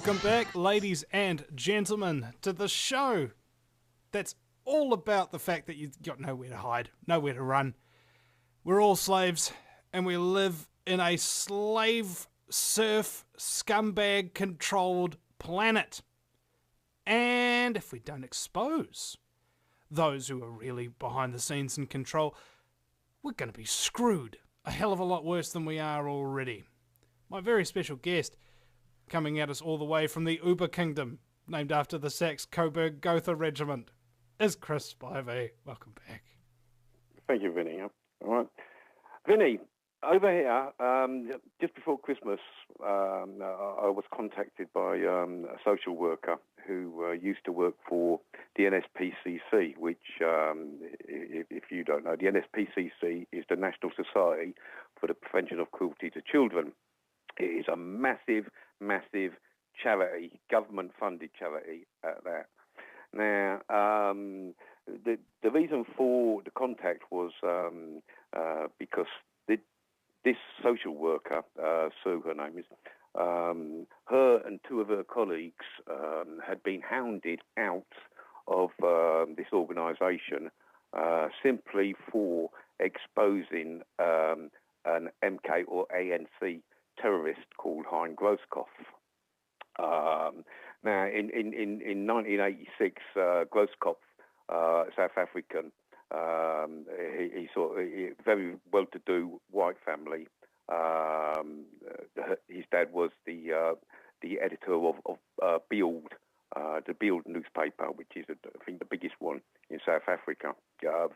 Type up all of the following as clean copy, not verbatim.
Welcome back, ladies and gentlemen, to the show that's all about the fact that you've got nowhere to hide, nowhere to run. We're all slaves, and we live in a slave, serf, scumbag-controlled planet. And if we don't expose those who are really behind the scenes in control, we're going to be screwed a hell of a lot worse than we are already. My very special guest, coming at us all the way from the Uber Kingdom, named after the Saxe-Coburg Gotha Regiment, is Chris Spivey. Welcome back. Thank you, Vinny. All right. Vinny, over here, just before Christmas, I was contacted by a social worker who used to work for the NSPCC, which, if you don't know, the NSPCC is the National Society for the Prevention of Cruelty to Children. It is a massive charity, government-funded charity at that. Now, the reason for the contact was because this social worker, Sue, her name is, her and two of her colleagues had been hounded out of this organisation simply for exposing an MK or ANC terrorist called Hein Grosskopf. Now, in 1986, Grosskopf, South African, he saw a very well-to-do white family. His dad was the editor of Beeld, the Beeld newspaper, which is, I think, the biggest one in South Africa.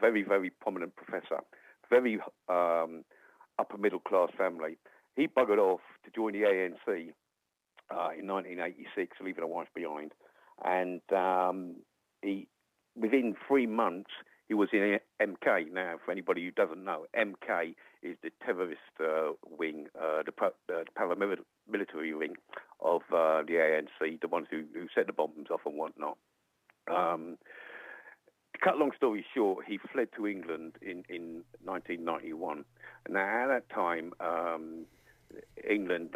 Very, very prominent professor, very upper-middle-class family. He buggered off to join the ANC in 1986, leaving a wife behind. And within 3 months, he was in MK. Now, for anybody who doesn't know, MK is the terrorist wing, the paramilitary wing of the ANC, the ones who set the bombs off and whatnot. To cut a long story short, he fled to England in 1991. Now, at that time, England,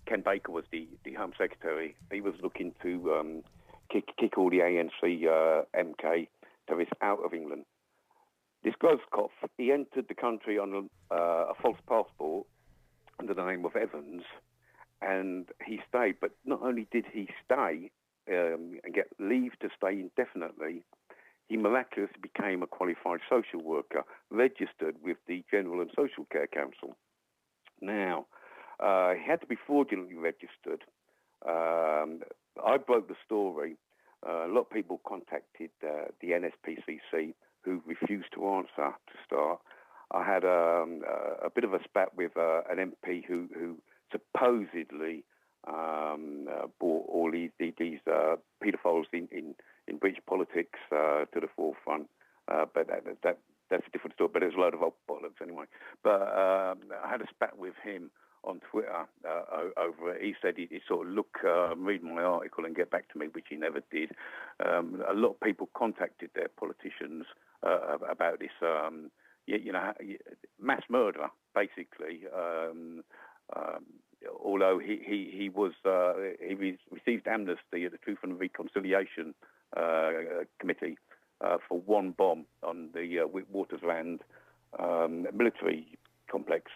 Ken Baker was the Home Secretary. He was looking to kick all the ANC MK terrorists out of England. This Grosskopf, he entered the country on a false passport under the name of Evans, and he stayed. But not only did he stay and get leave to stay indefinitely, he miraculously became a qualified social worker, registered with the General and Social Care Council. Now, he had to be fraudulently registered. I broke the story. A lot of people contacted the NSPCC, who refused to answer to start. I had a bit of a spat with an MP who supposedly brought all these paedophiles in British politics to the forefront. But that's a different story. But there's a load of old bollocks anyway. But I had a spat with him on Twitter over it. He said he'd sort of read my article and get back to me, which he never did. A lot of people contacted their politicians about this, mass murderer, basically. Although he received amnesty at the Truth and Reconciliation Committee for one bomb on the Witwatersrand military complex,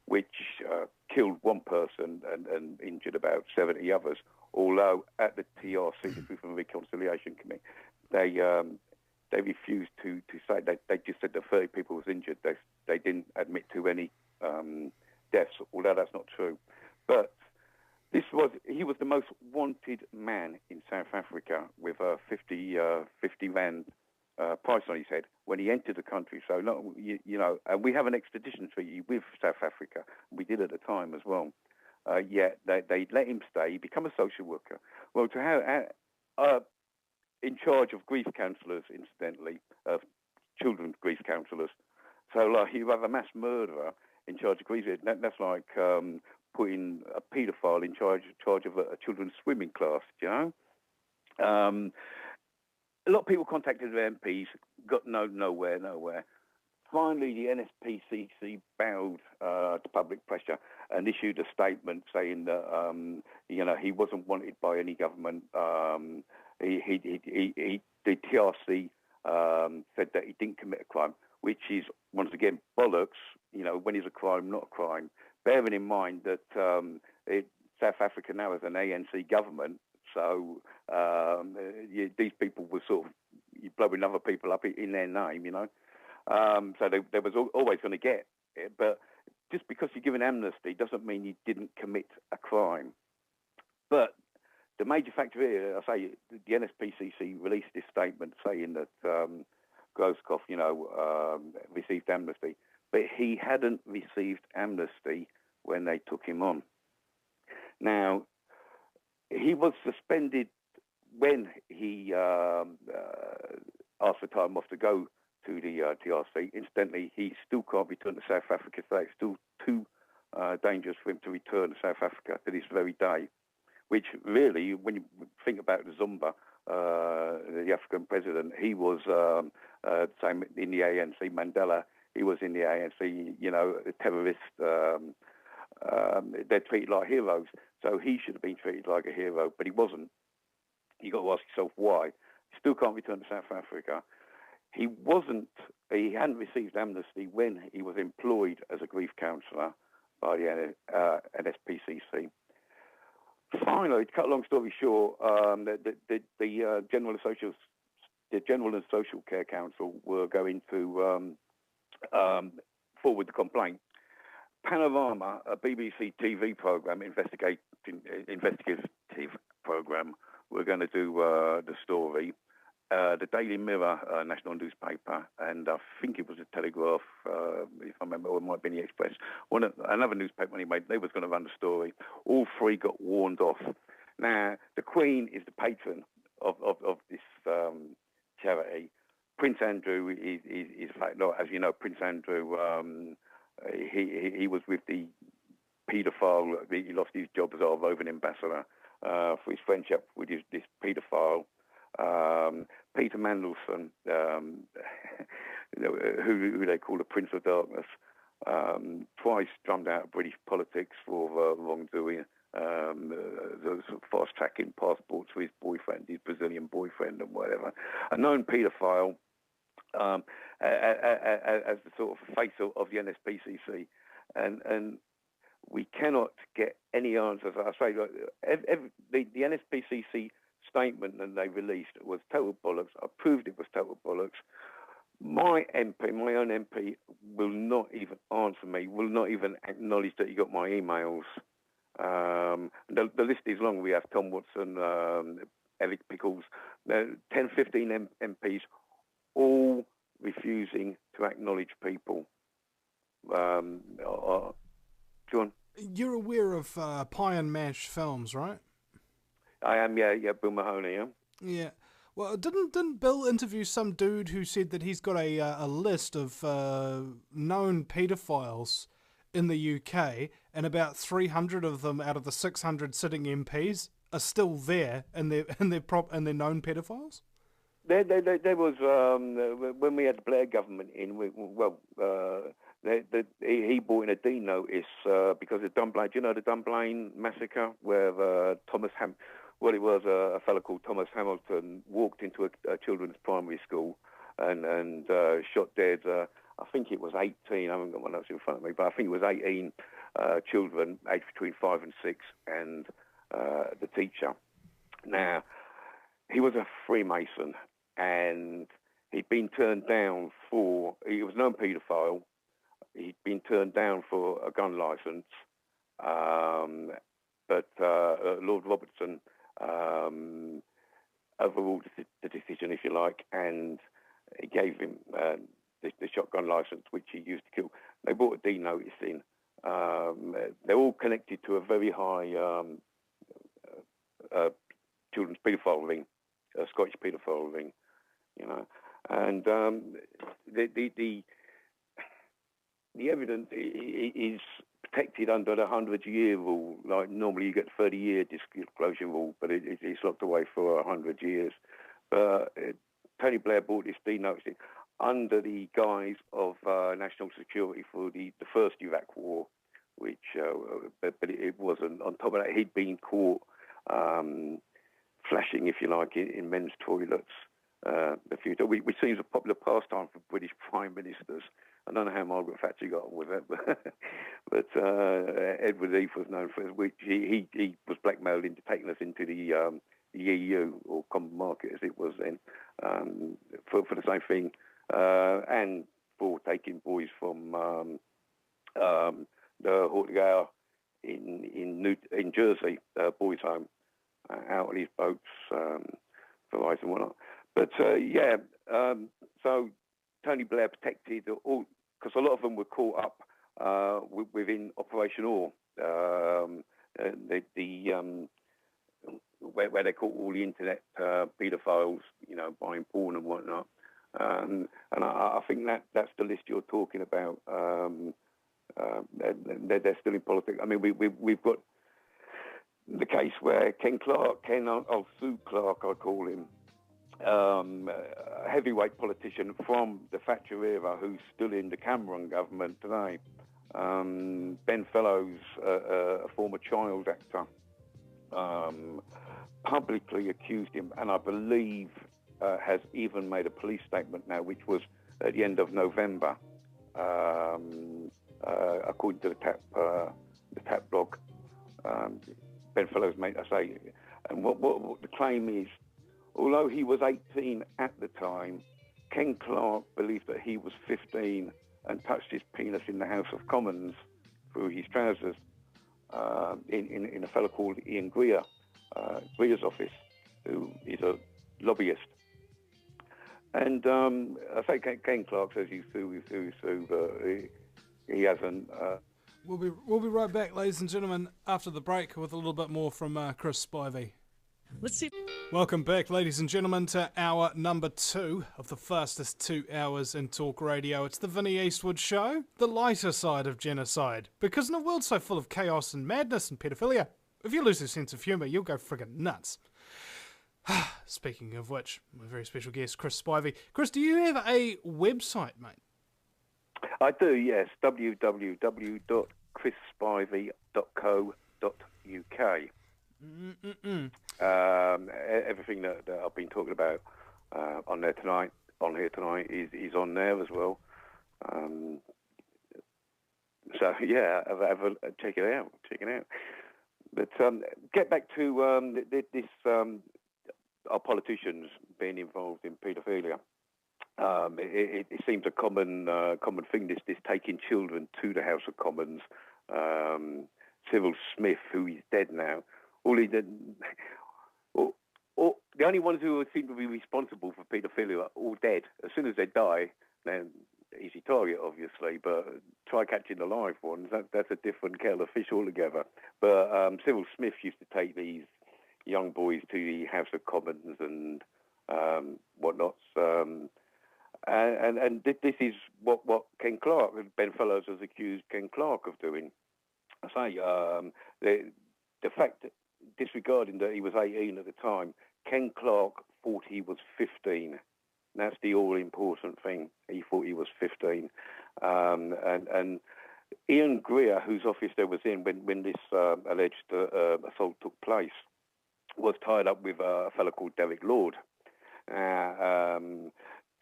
which killed one person and injured about 70 others. Although at the TRC, the Truth and Reconciliation Committee, they refused to say that. They just said that 30 people was injured. They didn't admit to any deaths, although that's not true. But he was the most wanted man in South Africa with a 50 rand price on his head when he entered the country. So, and we have an extradition treaty with South Africa. We did at the time as well. Yet they let him stay, become a social worker. Well, to have in charge of grief counsellors, incidentally, children's grief counsellors. So, like, you have a mass murderer in charge of grief. That's like putting a paedophile in charge of a children's swimming class, you know? A lot of people contacted their MPs, got nowhere. finally, the NSPCC bowed to public pressure and issued a statement saying that he wasn't wanted by any government. The TRC said that he didn't commit a crime, which is once again bollocks. When is a crime not a crime? Bearing in mind that South Africa now has an ANC government, so these people were sort of blowing other people up in their name, So they was always going to get it. But just because you're given amnesty doesn't mean you didn't commit a crime. But the major factor here, I say, the NSPCC released this statement saying that Grosskopf, received amnesty, but he hadn't received amnesty when they took him on. Now, he was suspended when he asked for time off to go to the TRC. Incidentally, he still can't return to South Africa today. It's still too dangerous for him to return to South Africa to this very day, which really, when you think about Zuma, the African president, he was same in the ANC. Mandela, he was in the ANC, the terrorists, they're treated like heroes. So he should have been treated like a hero, but he wasn't. You got to ask yourself why. He still can't return to South Africa. He hadn't received amnesty when he was employed as a grief counsellor by the NSPCC. Finally, to cut a long story short, the General and Social Care Council were going to forward the complaint. Panorama, a BBC TV programme, investigative programme, were going to do the story. The Daily Mirror, national newspaper, and I think it was the Telegraph, if I remember, or it might have been the Express. Another newspaper anyway, they was going to run the story. All three got warned off. Now, the Queen is the patron of this charity. Prince Andrew is as you know, Prince Andrew, he was with the paedophile. He lost his job as our roving ambassador for his friendship with this paedophile. Peter Mandelson, who they call the Prince of Darkness, twice drummed out of British politics for wrongdoing, sort of fast-tracking passports for his boyfriend, his Brazilian boyfriend and whatever. A known paedophile as the sort of face of the NSPCC. And we cannot get any answers. I say, the NSPCC statement that they released was total bollocks. I proved it was total bollocks. My own MP, will not even answer me, will not even acknowledge that he got my emails. The list is long. We have Tom Watson, Eric Pickles, 10, 15 MPs, all refusing to acknowledge people. John? You're aware of Pie and Mash films, right? I am, yeah, Bill Mahoney, yeah. Yeah. Well, didn't Bill interview some dude who said that he's got a list of known paedophiles in the UK, and about 300 of them out of the 600 sitting MPs are still there, and they're known paedophiles? There was when we had the Blair government in. He brought in a D notice because of Dunblane. Do you know the Dunblane massacre, where it was a fellow called Thomas Hamilton walked into a children's primary school and shot dead. I think it was 18. I haven't got my notes in front of me, but I think it was 18 children aged between 5 and 6, and the teacher. Now, he was a Freemason, and he'd been turned down for. He was a known paedophile. He'd been turned down for a gun license, but Lord Robertson overruled the decision, if you like, and he gave him the shotgun license, which he used to kill. They brought a D notice in. They're all connected to a very high children's paedophile ring, a Scottish paedophile ring, and the evidence is protected under the 100-year rule. Like normally you get 30-year disclosure rule, but it's locked away for 100 years. But Tony Blair brought this D notice in. under the guise of national security for the first Iraq War, which, but it wasn't. On top of that, he'd been caught flashing, if you like, in men's toilets. Which seems a popular pastime for British prime ministers. I don't know how Margaret Thatcher got on with it, but Edward Heath was known for it, which he was blackmailed into taking us into the EU, or Common Market as it was then, for the same thing, and for taking boys from the Hortgau in Jersey, boys' home, out of these boats, for ice and whatnot. But so Tony Blair protected all, because a lot of them were caught up within Operation Ore, where they caught all the internet paedophiles, buying porn and whatnot. And I think that's the list you're talking about. They're still in politics. I mean, we've got the case where Ken Sue Clark, I call him, a heavyweight politician from the Thatcher era who's still in the Cameron government today. Ben Fellows, a former child actor, publicly accused him, and I believe has even made a police statement now, which was at the end of November, according to the TAP blog. Ben Fellows made, I say, and what the claim is, although he was 18 at the time, Ken Clark believed that he was 15 and touched his penis in the House of Commons through his trousers in a fellow called Ian Greer's office, who is a lobbyist. And I say Ken Clark says he's through, but he hasn't. We'll be right back, ladies and gentlemen, after the break with a little bit more from Chris Spivey. Let's see. Welcome back, ladies and gentlemen, to hour number 2 of the fastest 2 hours in talk radio. It's the Vinny Eastwood Show, the lighter side of genocide. Because in a world so full of chaos and madness and pedophilia, if you lose your sense of humour, you'll go friggin' nuts. Speaking of which, my very special guest, Chris Spivey. Chris, do you have a website, mate? I do, yes. www.chrisspivey.co.uk. Everything that I've been talking about on here tonight is on there as well. So yeah, check it out. But get back to this our politicians being involved in paedophilia. It seems a common thing. This taking children to the House of Commons. Cyril Smith, who is dead now, all he did. The only ones who seem to be responsible for paedophilia are all dead. As soon as they die, then easy target, obviously. But try catching the live ones. That's a different kettle of fish altogether. But Cyril Smith used to take these young boys to the House of Commons and whatnots. And this is what Ken Clark, Ben Fellows, has accused Ken Clark of doing. I say the fact that, disregarding that he was 18 at the time, Ken Clark thought he was 15. That's the all-important thing. He thought he was 15. And Ian Greer, whose office there was in when this alleged assault took place, was tied up with a fellow called Derek Lord.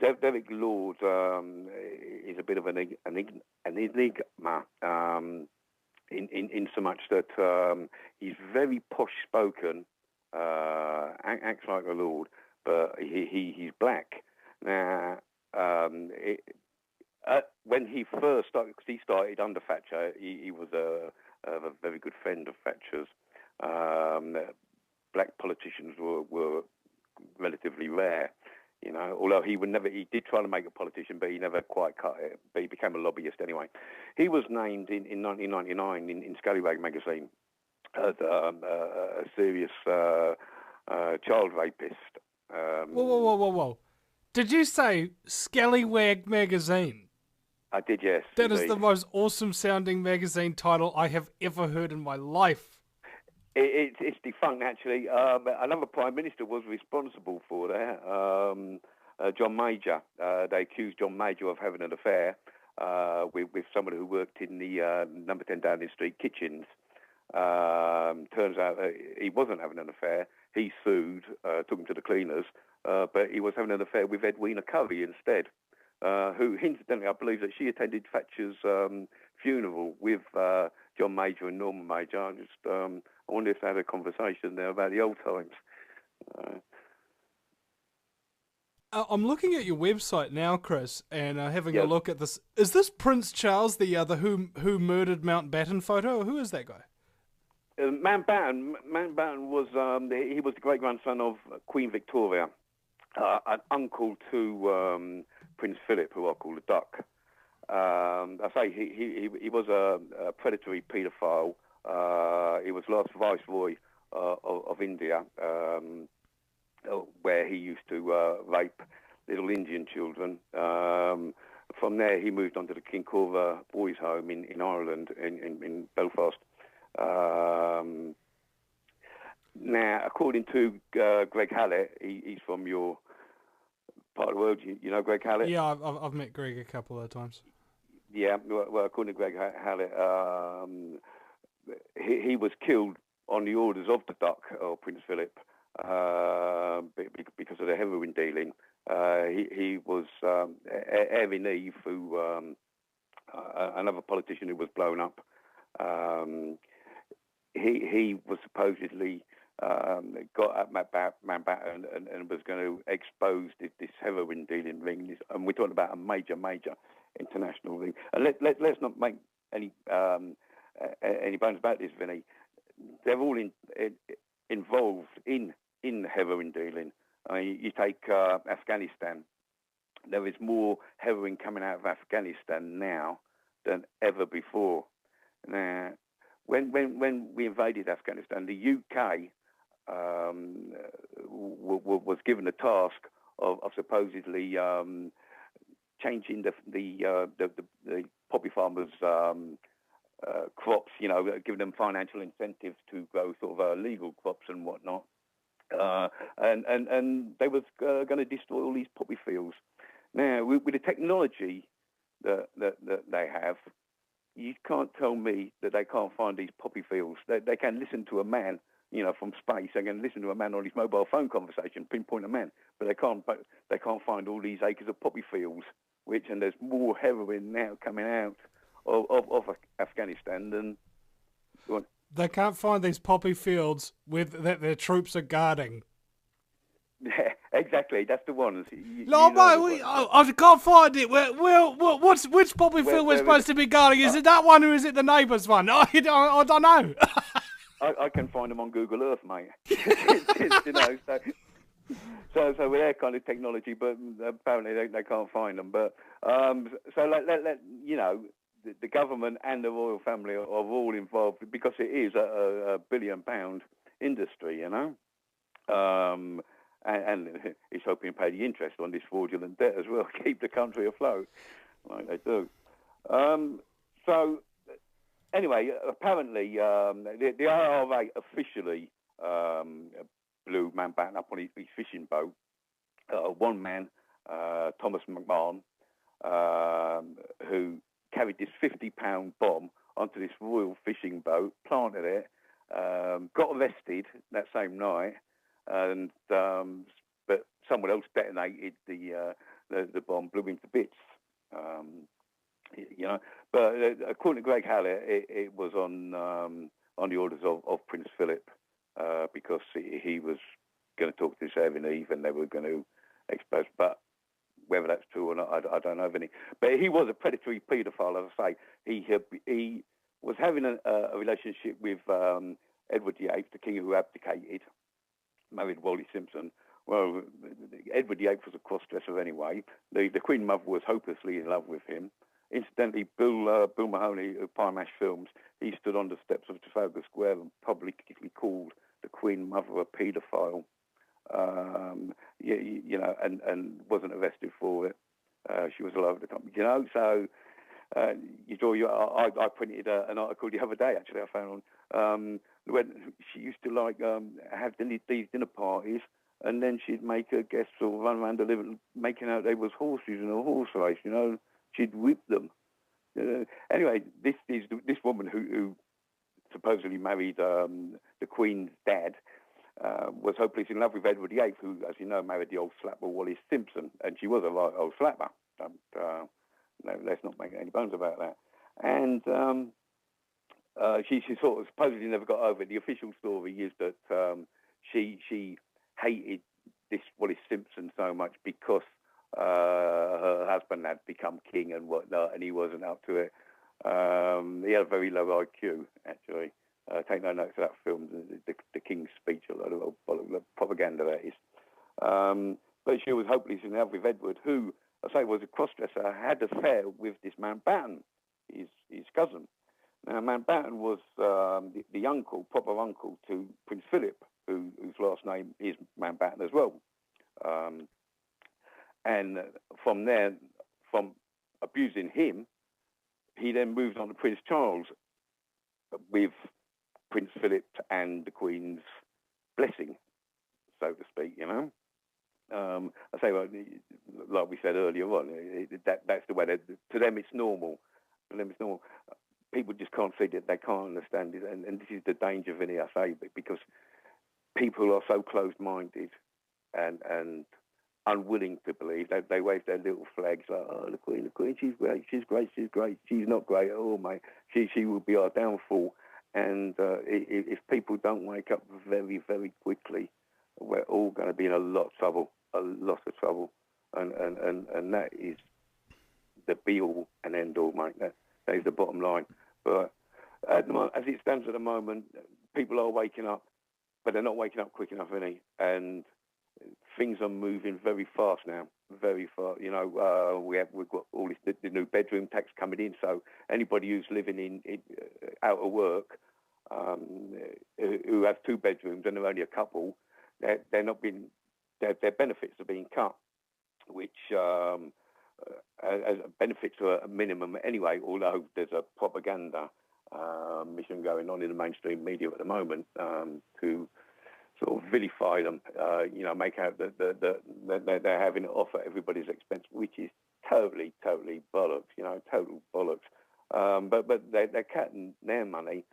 Derek Lord is a bit of an enigma, in so much that he's very posh-spoken, acts like a lord, but he's black. Now, when he first started, because he started under Thatcher, he was a very good friend of Thatcher's. Black politicians were relatively rare, although he did try to make a politician, but he never quite cut it, but he became a lobbyist anyway. He was named in 1999 in Scallywag magazine as a serious child rapist. Whoa. Did you say Scallywag magazine? I did, yes. That is the most awesome sounding magazine title I have ever heard in my life. It's defunct, actually. Another prime minister was responsible for that. John Major. They accused John Major of having an affair with someone who worked in the number 10 Downing Street kitchens. Turns out he wasn't having an affair. He sued, took him to the cleaners, but he was having an affair with Edwina Curry instead, who, incidentally, I believe that she attended Thatcher's funeral with John Major and Norman Major. I wonder if they had a conversation there about the old times. I'm looking at your website now, Chris, and having Yep. a look at this. Is this Prince Charles, the who murdered Mountbatten photo, or who is that guy? Mountbatten was he was the great grandson of Queen Victoria, an uncle to Prince Philip, who I call the Duck. I say he was a predatory paedophile. He was last viceroy of India, where he used to rape little Indian children. From there, he moved on to the Kincora Boys' Home in Ireland, in Belfast. Now, according to Greg Hallett, he's from your part of the world. You know Greg Hallett? Yeah, I've met Greg a couple of times. Yeah, well, according to Greg Hallett, he was killed on the orders of the Duck, or Prince Philip, because of the heroin dealing. He was Erin Eve, who another politician who was blown up. He was supposedly got at Mountbatten and was going to expose this heroin dealing ring. And we're talking about a major international ring. And let's not make any bones about this, Vinny. They're all involved in heroin dealing. I mean, you take Afghanistan. There is more heroin coming out of Afghanistan now than ever before. Now, when we invaded Afghanistan, the UK was given the task of supposedly changing the poppy farmers' crops, giving them financial incentives to grow sort of legal crops and whatnot. And they was going to destroy all these poppy fields. Now, with the technology that they have, you can't tell me that they can't find these poppy fields. They can listen to a man, from space. They can listen to a man on his mobile phone conversation, pinpoint a man, but they can't find all these acres of poppy fields. And there's more heroin now coming out of Afghanistan than. They can't find these poppy fields that their troops are guarding. Yeah, exactly. That's the one. I can't find it. Which poppy field we're supposed to be guarding? Is it that one or is it the neighbour's one? I don't know. I can find them on Google Earth, mate. So with their kind of technology, but apparently they can't find them. But the government and the royal family are all involved because it is a £1 billion industry, and it's hoping to pay the interest on this fraudulent debt as well, keep the country afloat, like they do. So anyway, apparently the IRA officially blew Mountbatten up on his fishing boat. One man, Thomas McMahon, who carried this 50-pound bomb onto this royal fishing boat, planted it, got arrested that same night, and but someone else detonated the bomb, blew him to bits. But according to Greg Hallett, it was on the orders of Prince Philip, because he was going to talk to Erin Eve and they were going to expose. But whether that's true or not, I don't know, Vinny. But he was a predatory paedophile, as I say. He was having a relationship with Edward VIII, the king who abdicated, married Wally Simpson. Well, Edward VIII was a cross-dresser anyway. The Queen Mother was hopelessly in love with him. Incidentally, Bill Mahoney of Pie Mash Films, he stood on the steps of Trafalgar Square and publicly called the Queen Mother a paedophile. And wasn't arrested for it. She was all over the country, So I printed an article the other day. Actually, I found when she used to have these dinner parties and then she'd make her guests sort of run around the living, making out they was horses in a horse race. She'd whip them. Anyway, this woman who supposedly married the Queen's dad was hopelessly in love with Edward VIII, who, as you know, married the old slapper Wallis Simpson, and she was a right old slapper. No, let's not make any bones about that. And she sort of supposedly never got over it. The official story is that she hated this Wallis Simpson so much because her husband had become king and whatnot, and he wasn't up to it. He had a very low IQ, actually. Take no notice of that film, the King's Speech, a lot of propaganda that is. But she was hopelessly in love with Edward, who, I say, was a cross-dresser, had an affair with this Mountbatten, his cousin. Now, Mountbatten was the uncle, proper uncle to Prince Philip, whose last name is Mountbatten as well. And from there, from abusing him, he then moved on to Prince Charles with Prince Philip and the Queen's blessing, so to speak, I say, well, like we said earlier on, that's the way to them it's normal. To them it's normal. People just can't see it, they can't understand it, and this is the danger, Vinny, I say, because people are so closed-minded and unwilling to believe. They wave their little flags like, oh, the Queen, she's great, she's not great at all, mate. She will be our downfall. And if people don't wake up very, very quickly, we're all going to be in a lot of trouble. And that is the be-all and end-all, mate. That is the bottom line. But as it stands at the moment, people are waking up, but they're not waking up quick enough, Vinny. And things are moving very fast now, very fast. We've got all this the new bedroom tax coming in, so anybody who's living in out of work, who have 2 bedrooms and they're only a couple, they're not being their benefits are being cut, which benefits are a minimum anyway. Although there's a propaganda mission going on in the mainstream media at the moment to sort of vilify them, make out that they're having it off at everybody's expense, which is totally bollocks, total bollocks. But they're cutting their money.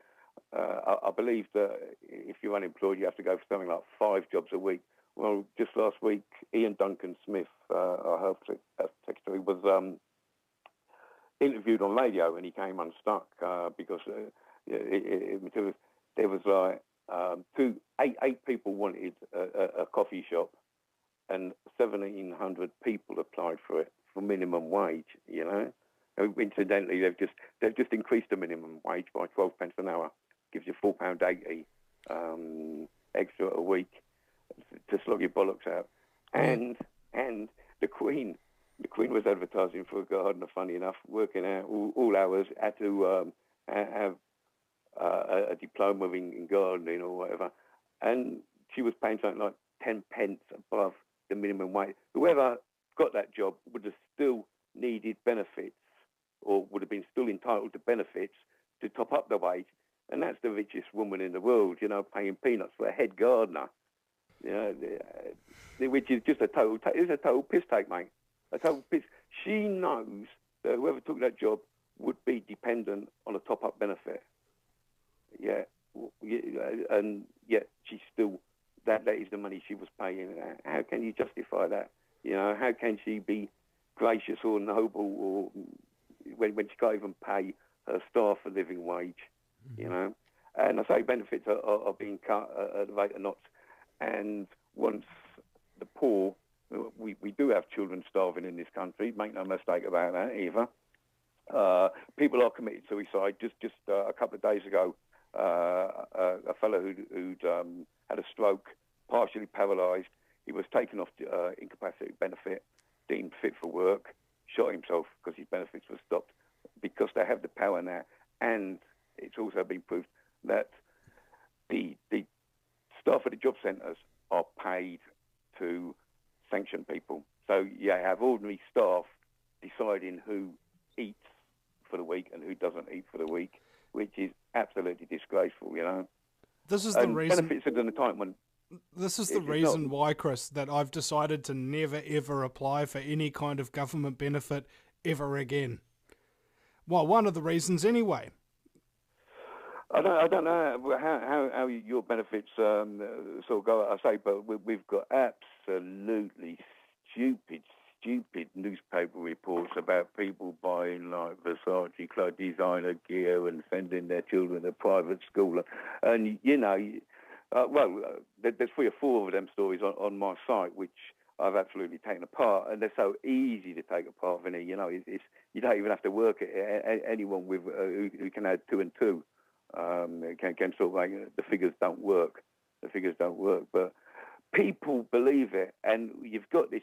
I believe that if you're unemployed, you have to go for something like 5 jobs a week. Well, just last week, Ian Duncan Smith, our health secretary, was interviewed on radio, and he came unstuck because there was like eight people wanted a coffee shop, and 1,700 people applied for it for minimum wage. Incidentally, they've just increased the minimum wage by 12 pence an hour. Gives you £4.80 extra a week to slog your bollocks out. And the Queen was advertising for a gardener, funny enough, working out all hours, had to have a diploma in gardening or whatever, and she was paying something like 10 pence above the minimum wage. Whoever got that job would have still needed benefits, or would have been still entitled to benefits to top up the wage. And that's the richest woman in the world, paying peanuts for a head gardener, which is just a total piss take, mate. A total piss. She knows that whoever took that job would be dependent on a top-up benefit. Yeah, and yet she's still, that is the money she was paying. How can you justify that? How can she be gracious or noble, or when she can't even pay her staff a living wage? And I say benefits are being cut at the rate of knots. And once the poor, we do have children starving in this country, make no mistake about that either. People are committing suicide. Just a couple of days ago, a fellow who'd had a stroke, partially paralysed, he was taken off incapacity benefit, deemed fit for work, shot himself because his benefits were stopped, because they have the power now. And it's also been proved that the staff at the job centres are paid to sanction people. So you have ordinary staff deciding who eats for the week and who doesn't eat for the week, which is absolutely disgraceful, This is the reason. Benefits of an entitlement. This is the It's not. reason why, Chris, that I've decided to never ever apply for any kind of government benefit ever again. Well, one of the reasons anyway. I don't know how your benefits sort of go. I say, but we've got absolutely stupid newspaper reports about people buying like Versace clothes, designer gear, and sending their children to private school. And there's 3 or 4 of them stories on my site which I've absolutely taken apart, and they're so easy to take apart, Vinny. It's you don't even have to work it. Anyone with who can add 2 and 2 can sort of like, the figures don't work. But people believe it, and you've got this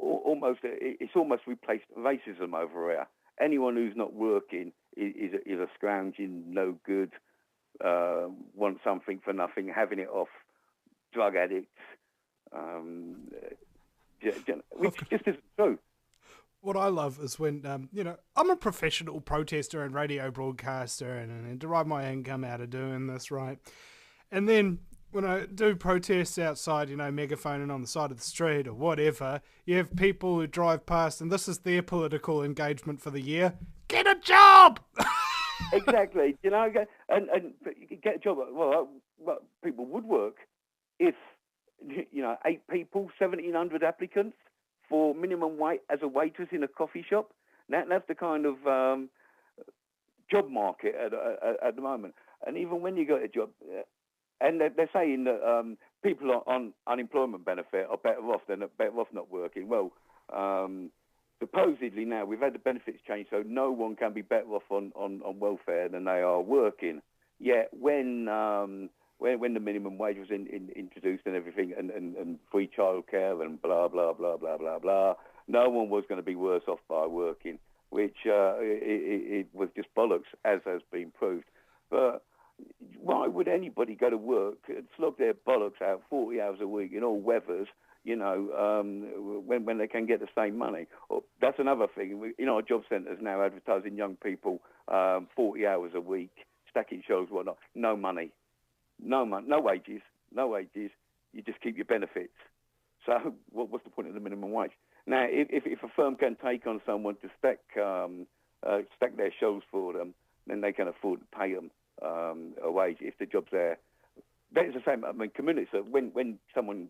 it's almost replaced racism over here. Anyone who's not working is a scrounging, no good, want something for nothing, having it off, drug addicts, which just isn't true. What I love is when, I'm a professional protester and radio broadcaster and derive my income out of doing this, right? And then when I do protests outside, megaphoning on the side of the street or whatever, you have people who drive past, and this is their political engagement for the year: get a job! Exactly, and get a job. Well, people would work if, 8 people, 1,700 applicants for minimum wage as a waitress in a coffee shop. That's the kind of job market at the moment. And even when you get a job, and they're saying that people on unemployment benefit are better off not working. Well, supposedly now we've had the benefits change, so no one can be better off on welfare than they are working. Yet when the minimum wage was introduced and everything, and free childcare and blah blah blah blah blah blah, no one was going to be worse off by working, which it was just bollocks, as has been proved. But why would anybody go to work and slog their bollocks out 40 hours a week in all weathers, when they can get the same money? That's another thing. Our job centres now advertising young people 40 hours a week, stacking shelves, whatnot. No money. No wages. You just keep your benefits. So what's the point of the minimum wage? Now, if a firm can take on someone to stack their shelves for them, then they can afford to pay them a wage if the job's there. That's the same. I mean, community service. When someone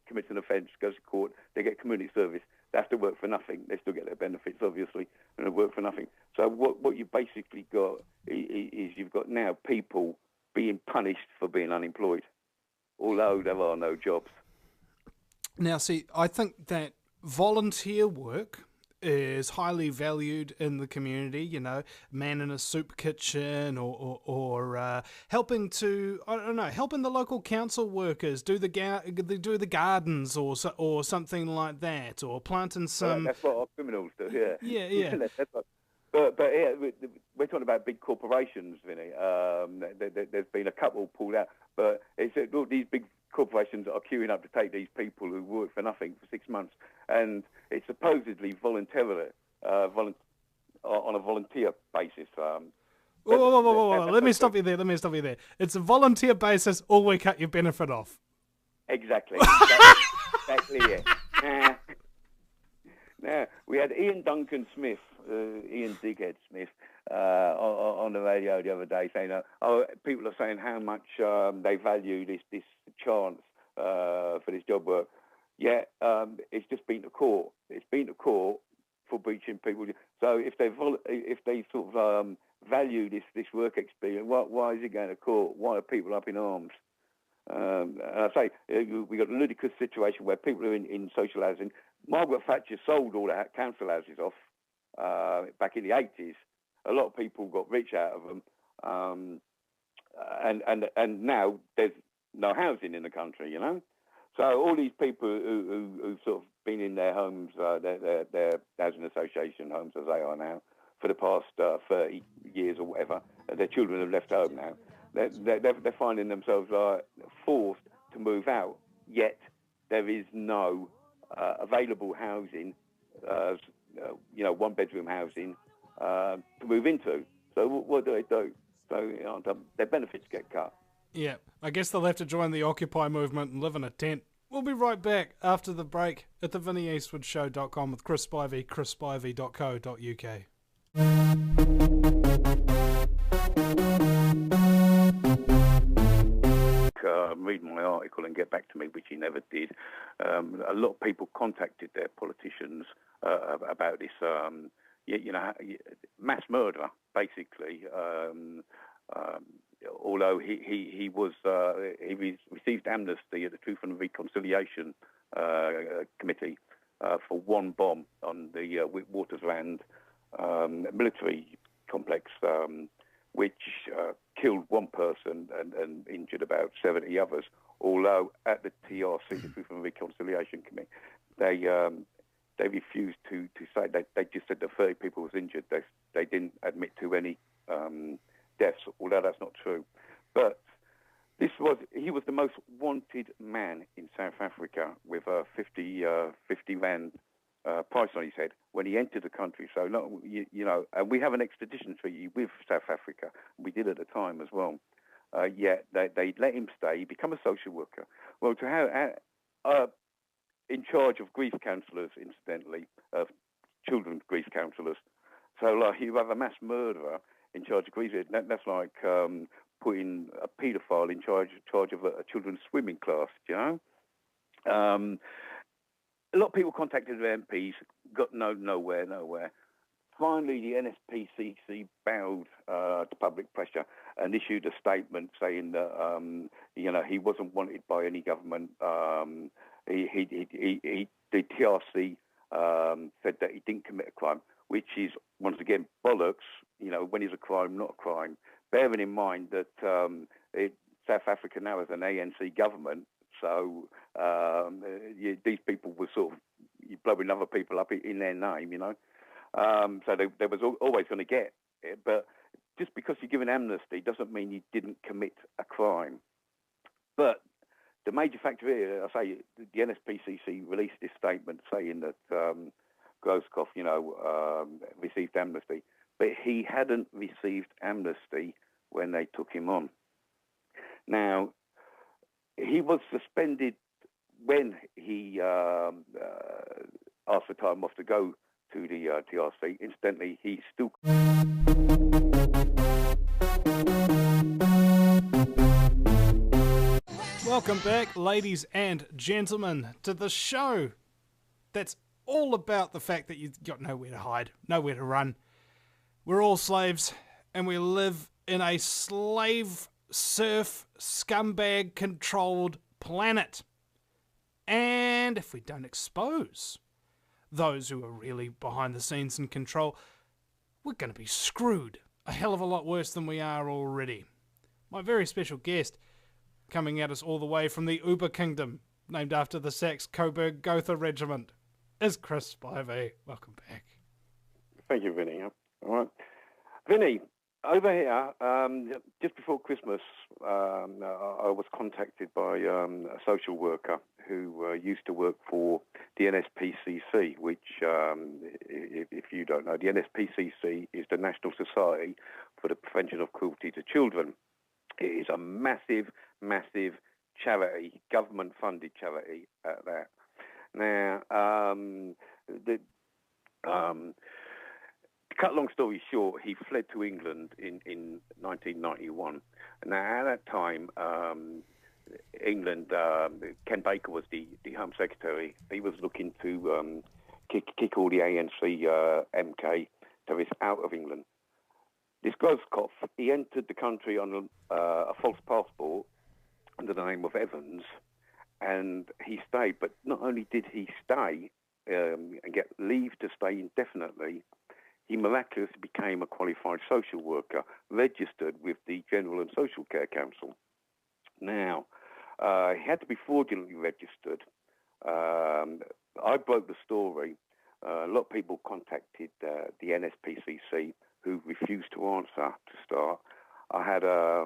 commits an offence, goes to court, they get community service. They have to work for nothing. They still get their benefits, obviously, and they work for nothing. So what you basically got is you've got now people being punished for being unemployed, although there are no jobs. Now, see, I think that volunteer work is highly valued in the community. Man in a soup kitchen, or helping to, I don't know, helping the local council workers do the gardens or something like that, or planting some. That's what our criminals do. Yeah. Yeah. But yeah, we're talking about big corporations, Vinny. There's been a couple pulled out, but it's these big corporations are queuing up to take these people who work for nothing for 6 months, and it's supposedly voluntarily, on a volunteer basis. Whoa. Let me stop you there. It's a volunteer basis, or we cut your benefit off. Exactly. Exactly it. Now, we had Ian Dighead Smith, on the radio the other day saying, people are saying how much they value this chance for this job work. Yeah, it's just been to court. It's been to court for breaching people. So if they sort of value this work experience, why is it going to court? Why are people up in arms? And I say we got a ludicrous situation where people are in social housing. Margaret Thatcher sold all the council houses off back in the 80s. A lot of people got rich out of them, and now there's no housing in the country. So all these people who sort of been in their homes, their housing association homes as they are now, for the past 30 years or whatever, their children have left home now. They're finding themselves forced to move out. Yet there is no available housing, one-bedroom housing to move into. So what do they do? So their benefits get cut. Yeah, I guess they'll have to join the Occupy movement and live in a tent. We'll be right back after the break at the VinnyEastwoodShow.com with Chris Spivey, chrisspivey.co.uk. Read my article and get back to me, which he never did. A lot of people contacted their politicians about this, mass murder, basically. Although he received amnesty at the Truth and Reconciliation Committee for one bomb on the Witwatersrand military complex, which killed one person and injured about 70 others. Although at the TRC, the Truth and Reconciliation Committee, they refused to say that. They just said that 30 people was injured. They didn't admit to any deaths, although that's not true. But he was the most wanted man in South Africa with a 50 rand price on his head when he entered the country. So, and we have an extradition treaty with South Africa. We did at the time as well. Yet they let him stay, become a social worker. Well, to have in charge of grief counsellors, incidentally, of children's grief counsellors. So, like, you have a mass murderer in charge of grief. That's like putting a paedophile in charge of a children's swimming class. Do you know? A lot of people contacted their MPs, got nowhere. Finally, the NSPCC bowed to public pressure and issued a statement saying that he wasn't wanted by any government. The TRC said that he didn't commit a crime, which is once again bollocks. When is a crime not a crime? Bearing in mind that South Africa now has an ANC government. So these people were sort of blowing other people up in their name, So they was always going to get it. But just because you give an amnesty doesn't mean you didn't commit a crime. But the major factor here, I say, the NSPCC released this statement saying that Grosskopf, received amnesty. But he hadn't received amnesty when they took him on. Now, he was suspended when he asked for time off to go to the TRC. Incidentally, he still... Welcome back, ladies and gentlemen, to the show that's all about the fact that you've got nowhere to hide, nowhere to run. We're all slaves, and we live in a slave, serf, scumbag-controlled planet. And if we don't expose those who are really behind the scenes in control, we're going to be screwed a hell of a lot worse than we are already. My very special guest, coming at us all the way from the Uber Kingdom, named after the Saxe-Coburg Gotha Regiment, is Chris Spivey. Welcome back. Thank you, Vinny. All right. Vinny, over here, just before Christmas, I was contacted by a social worker who used to work for the NSPCC, which, if you don't know, the NSPCC is the National Society for the Prevention of Cruelty to Children. It is a massive, massive charity, government-funded charity at that. Now, to cut a long story short, he fled to England in 1991. Now, at that time, England, Ken Baker was the Home Secretary. He was looking to kick all the ANC MK terrorists out of England. This Grosskopf, he entered the country on a false passport under the name of Evans, and he stayed. But not only did he stay and get leave to stay indefinitely, he miraculously became a qualified social worker, registered with the General and Social Care Council. Now, he had to be fraudulently registered. I broke the story. A lot of people contacted the NSPCC, who refused to answer to start. I had a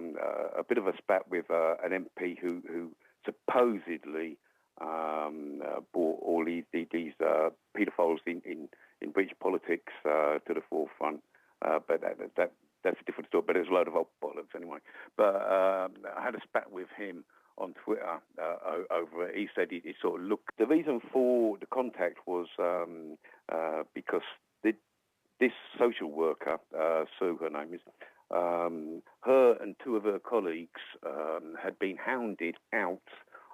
bit of a spat with an MP who supposedly brought all these paedophiles in British politics to the forefront. But that's a different story. But there's a load of old bollocks anyway. But I had a spat said, it sort of looked. The reason for the contact was because this social worker, Sue, her name is, her and two of her colleagues had been hounded out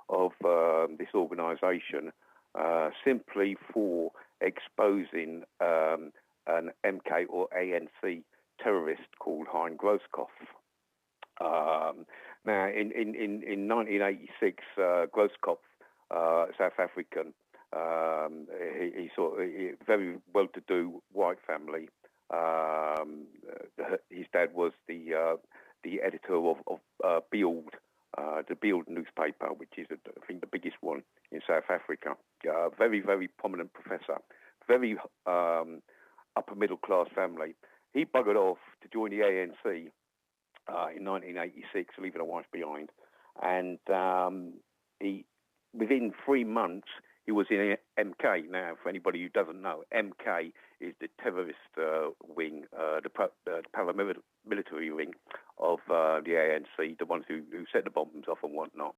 of this organisation simply for exposing an MK or ANC terrorist called Hein Grosskopf. Now, in 1986, Grosskopf, South African, he sort of very well-to-do white family. His dad was the editor of Beeld, the Beeld newspaper, which is I think the biggest one in South Africa. Very, very prominent professor. Very upper middle class family. He buggered off to join the ANC in 1986, leaving a wife behind, and within 3 months he was in MK. Now, for anybody who doesn't know, MK is the terrorist wing, the paramilitary wing of the ANC, the ones who set the bombs off and whatnot.